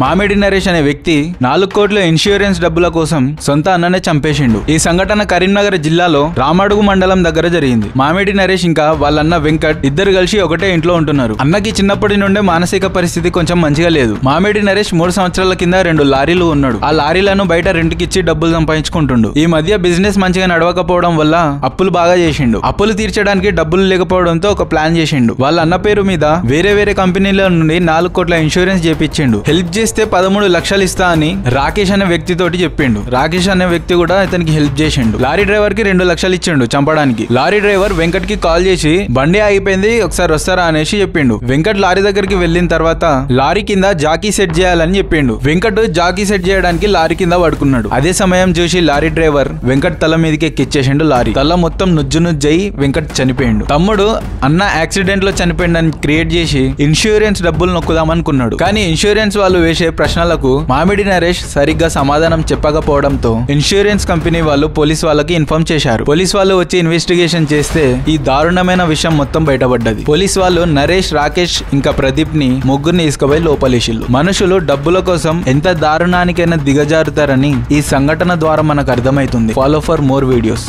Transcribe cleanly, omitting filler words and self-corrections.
మామిడి నరేష్ అనే వ్యక్తి 4 కోట్ల ఇన్సూరెన్స్ డబ్బుల కోసం సొంత అన్ననే చంపేసిండు. ఈ సంఘటన కరీంనగర్ జిల్లాలో రామడుగు మండలం దగ్గర జరిగింది. మామిడి నరేష్ ఇంకా వాళ్ళన్న వెంకట్ ఇద్దరు కలిసి ఒకటే ఇంట్లో ఉంటున్నారు. అన్నకి చిన్నప్పటి నుండే మానసిక పరిస్థితి కొంచెం మంచిగా లేదు. మామిడి నరేష్ 3 సంవత్సరాల కింద 2 లారీలు ఉన్నాడు. ఆ లారీలను బయట రెంట్కిచ్చి డబ్బులు సంపాదించుకుంటుండు. ఈ మధ్య బిజినెస్ మంచిగా నడవకపోవడం వల్ల అప్పులు బాగా చేసిండు. అప్పులు తీర్చడానికి డబ్బులు లేకపోవడంతో ఒక ప్లాన్ చేసిండు. వాళ్ళ అన్న పేరు మీద వేరే కంపెనీల నుండి 4 కోట్ల ఇన్సూరెన్స్ చేపించిండు. హెల్ప్ చేస్తే 13 లక్షలు ఇస్తా అని రాకేష్ అనే వ్యక్తితోటి చెప్పిండు. రాకేష్ అనే వ్యక్తి కూడా ఇతనికి హెల్ప్ చేసిండు. లారీ డ్రైవర్ కి 2 లక్షలు ఇచ్చిండు చంపడానికి. లారీ డ్రైవర్ వెంకట్ కి కాల్ చేసి బండి ఆగిపోయింది ఒకసారి వస్తారా అనేసి చెప్పిండు. వెంకట్ లారీ దగ్గరికి వెళ్ళిన తర్వాత లారీ కింద జాకీ సెట్ చేయాలని చెప్పిండు. వెంకట్ జాకీ సెట్ చేయడానికి లారీ కింద పడుకున్నాడు. అదే సమయం చూసి లారీ డ్రైవర్ వెంకట్ తల మీదకి ఎక్కిచ్చేసిండు. లారీ తల మొత్తం నుజ్జునుజ్జయి వెంకట్ చనిపోయిండు. తమ్ముడు అన్న యాక్సిడెంట్ లో చనిపోయిందని క్రియేట్ చేసి ఇన్సూరెన్స్ డబ్బులు నొక్కుదామనుకున్నాడు. కానీ ఇన్సూరెన్స్ వాళ్ళు వేసే ప్రశ్నలకు మామిడి నరేష్ సరిగ్గా సమాధానం చెప్పకపోవడంతో ఇన్సూరెన్స్ కంపెనీ వాళ్ళు పోలీస్ వాళ్ళకి ఇన్ఫార్మ్ చేశారు. పోలీస్ వాళ్ళు వచ్చి ఇన్వెస్టిగేషన్ చేస్తే ఈ దారుణమైన విషయం మొత్తం బయటపడ్డది. పోలీస్ వాళ్ళు నరేష్, రాకేష్ ఇంకా ప్రదీప్ ని ముగ్గురిని తీసుకుపోయి లోపలేసిల్లు. మనుషులు డబ్బుల కోసం ఎంత దారుణానికైనా దిగజారుతారని ఈ సంఘటన ద్వారా మనకు అర్థమైతుంది. Follow for more videos.